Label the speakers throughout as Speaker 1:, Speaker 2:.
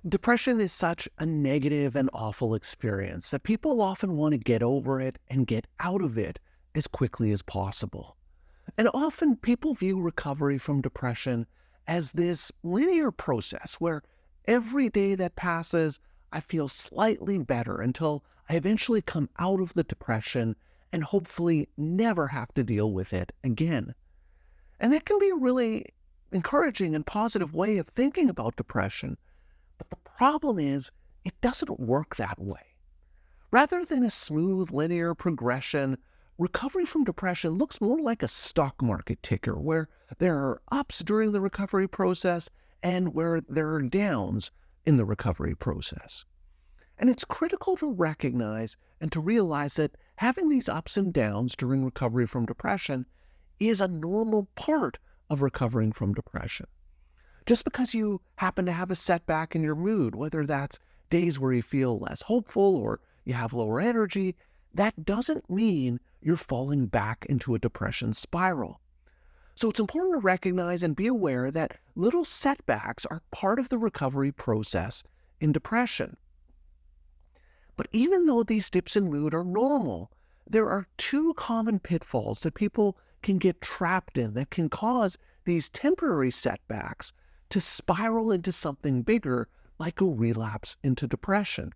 Speaker 1: Depression is such a negative and awful experience that people often want to get over it and get out of it as quickly as possible. And often people view recovery from depression as this linear process where every day that passes, I feel slightly better until I eventually come out of the depression and hopefully never have to deal with it again. And that can be a really encouraging and positive way of thinking about depression. But the problem is, it doesn't work that way. Rather than a smooth linear progression, recovery from depression looks more like a stock market ticker where there are ups during the recovery process and where there are downs in the recovery process. And it's critical to recognize and to realize that having these ups and downs during recovery from depression is a normal part of recovering from depression. Just because you happen to have a setback in your mood, whether that's days where you feel less hopeful or you have lower energy, that doesn't mean you're falling back into a depression spiral. So it's important to recognize and be aware that little setbacks are part of the recovery process in depression. But even though these dips in mood are normal, there are two common pitfalls that people can get trapped in that can cause these temporary setbacks to spiral into something bigger, like a relapse into depression.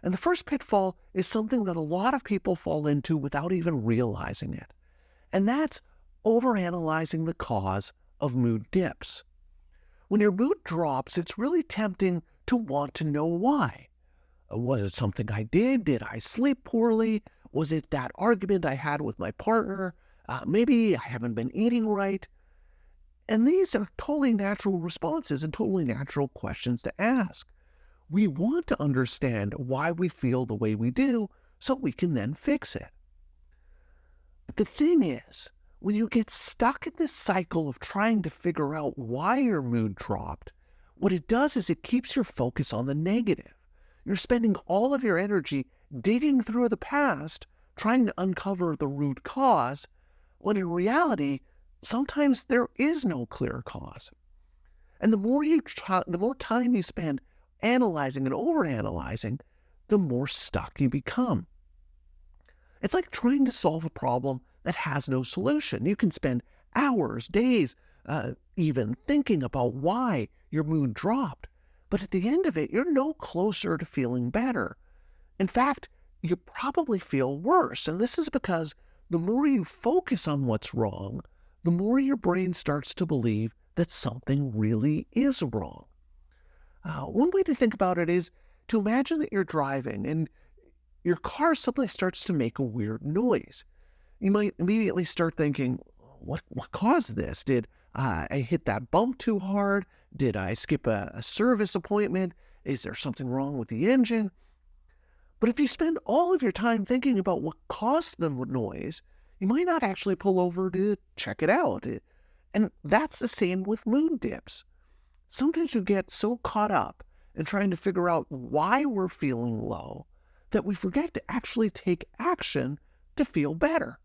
Speaker 1: And the first pitfall is something that a lot of people fall into without even realizing it, and that's overanalyzing the cause of mood dips. When your mood drops, it's really tempting to want to know why. Was it something I did? Did I sleep poorly? Was it that argument I had with my partner? Maybe I haven't been eating right. And these are totally natural responses and totally natural questions to ask. We want to understand why we feel the way we do so we can then fix it. But the thing is, when you get stuck in this cycle of trying to figure out why your mood dropped, what it does is it keeps your focus on the negative. You're spending all of your energy digging through the past, trying to uncover the root cause, when in reality, sometimes there is no clear cause. And the more time you spend analyzing and overanalyzing, the more stuck you become. It's like trying to solve a problem that has no solution. You can spend hours, days, even thinking about why your mood dropped. But at the end of it, you're no closer to feeling better. In fact, you probably feel worse. And this is because the more you focus on what's wrong, the more your brain starts to believe that something really is wrong. One way to think about it is to imagine that you're driving and your car suddenly starts to make a weird noise. You might immediately start thinking, what caused this? Did I hit that bump too hard? Did I skip a service appointment? Is there something wrong with the engine? But if you spend all of your time thinking about what caused the noise, you might not actually pull over to check it out. And that's the same with mood dips. Sometimes we get so caught up in trying to figure out why we're feeling low that we forget to actually take action to feel better.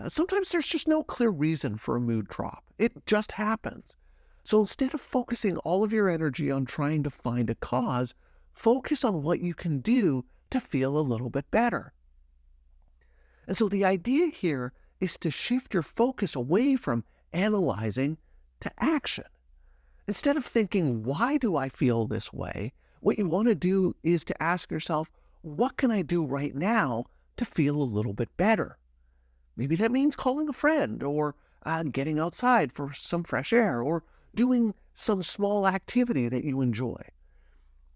Speaker 1: Sometimes there's just no clear reason for a mood drop. It just happens. So instead of focusing all of your energy on trying to find a cause, focus on what you can do to feel a little bit better. And so the idea here is to shift your focus away from analyzing to action. Instead of thinking, why do I feel this way? What you want to do is to ask yourself, what can I do right now to feel a little bit better? Maybe that means calling a friend or getting outside for some fresh air or doing some small activity that you enjoy.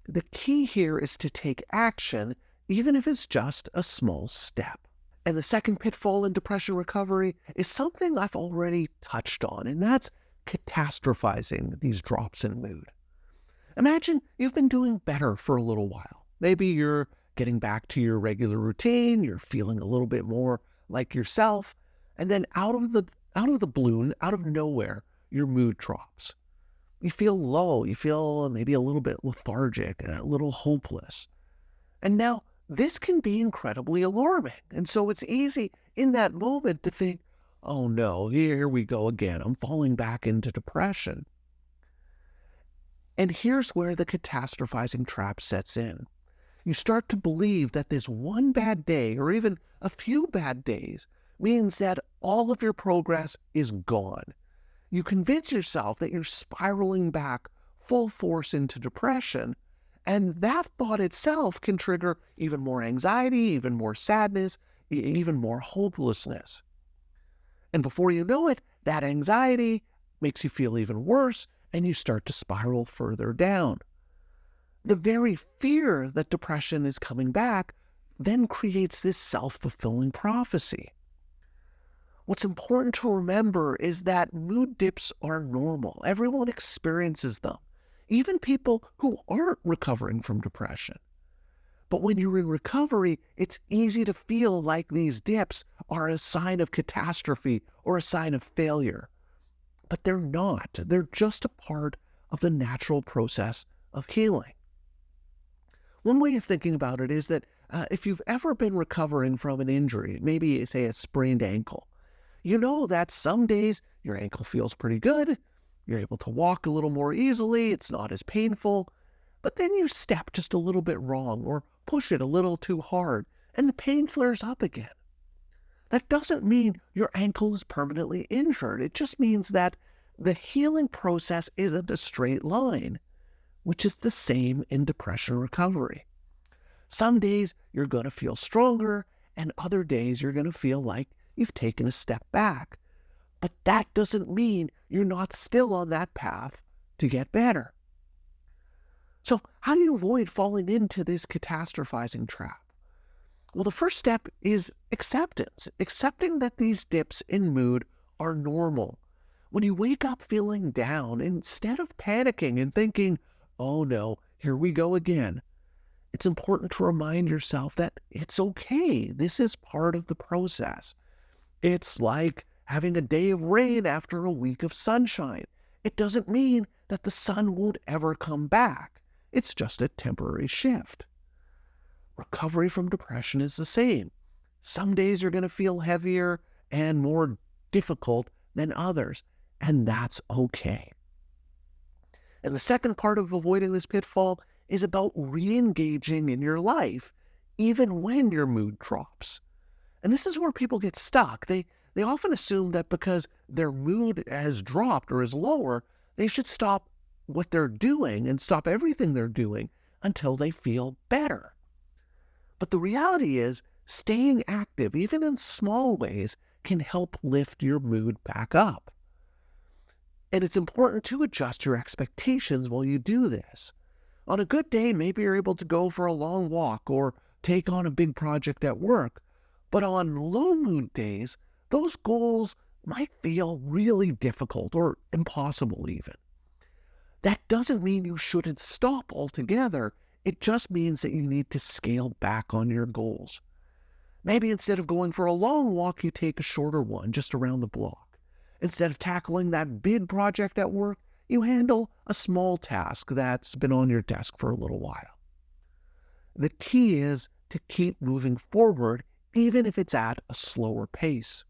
Speaker 1: The key here is to take action, even if it's just a small step. And the second pitfall in depression recovery is something I've already touched on, and that's catastrophizing these drops in mood. Imagine you've been doing better for a little while. Maybe you're getting back to your regular routine, you're feeling a little bit more like yourself, and then out of the blue, out of nowhere, your mood drops. You feel low, you feel maybe a little bit lethargic, a little hopeless. And now this can be incredibly alarming. And so it's easy in that moment to think, oh no, here we go again. I'm falling back into depression. And here's where the catastrophizing trap sets in. You start to believe that this one bad day, or even a few bad days, means that all of your progress is gone. You convince yourself that you're spiraling back full force into depression, and that thought itself can trigger even more anxiety, even more sadness, even more hopelessness. And before you know it, that anxiety makes you feel even worse, and you start to spiral further down. The very fear that depression is coming back then creates this self-fulfilling prophecy. What's important to remember is that mood dips are normal. Everyone experiences them, even people who aren't recovering from depression. But when you're in recovery, it's easy to feel like these dips are a sign of catastrophe or a sign of failure. But they're not. They're just a part of the natural process of healing. One way of thinking about it is that if you've ever been recovering from an injury, maybe say a sprained ankle, you know that some days your ankle feels pretty good, you're able to walk a little more easily, it's not as painful, but then you step just a little bit wrong or push it a little too hard, and the pain flares up again. That doesn't mean your ankle is permanently injured. It just means that the healing process isn't a straight line, which is the same in depression recovery. Some days you're going to feel stronger, and other days you're going to feel like you've taken a step back. But that doesn't mean you're not still on that path to get better. So how do you avoid falling into this catastrophizing trap? Well, the first step is acceptance, accepting that these dips in mood are normal. When you wake up feeling down, instead of panicking and thinking, oh no, here we go again, it's important to remind yourself that it's okay. This is part of the process. It's like having a day of rain after a week of sunshine. It doesn't mean that the sun won't ever come back. It's just a temporary shift. Recovery from depression is the same. Some days you're going to feel heavier and more difficult than others, and that's okay. And the second part of avoiding this pitfall is about re-engaging in your life, even when your mood drops. And this is where people get stuck. They often assume that because their mood has dropped or is lower, they should stop what they're doing and stop everything they're doing until they feel better. But the reality is, staying active, even in small ways, can help lift your mood back up. And it's important to adjust your expectations while you do this. On a good day, maybe you're able to go for a long walk or take on a big project at work. But on low mood days, those goals might feel really difficult or impossible even. That doesn't mean you shouldn't stop altogether. It just means that you need to scale back on your goals. Maybe instead of going for a long walk, you take a shorter one just around the block. Instead of tackling that big project at work, you handle a small task that's been on your desk for a little while. The key is to keep moving forward, even if it's at a slower pace.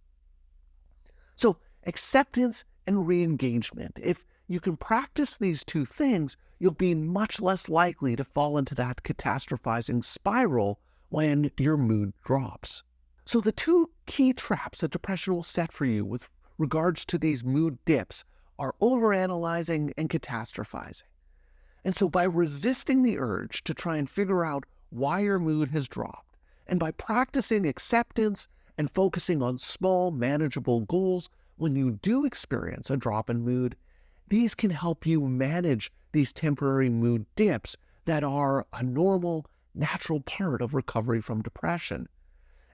Speaker 1: So, acceptance and re-engagement. If you can practice these two things, you'll be much less likely to fall into that catastrophizing spiral when your mood drops. So the two key traps that depression will set for you with regards to these mood dips are overanalyzing and catastrophizing. And so by resisting the urge to try and figure out why your mood has dropped, and by practicing acceptance and focusing on small, manageable goals when you do experience a drop in mood, these can help you manage these temporary mood dips that are a normal, natural part of recovery from depression.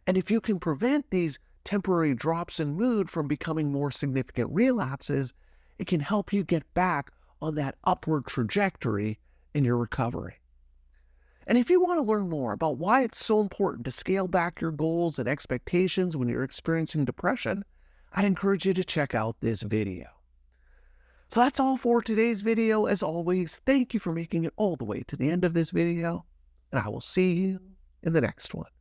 Speaker 1: And if you can prevent these temporary drops in mood from becoming more significant relapses, it can help you get back on that upward trajectory in your recovery. And if you want to learn more about why it's so important to scale back your goals and expectations when you're experiencing depression, I'd encourage you to check out this video. So that's all for today's video. As always, thank you for making it all the way to the end of this video, and I will see you in the next one.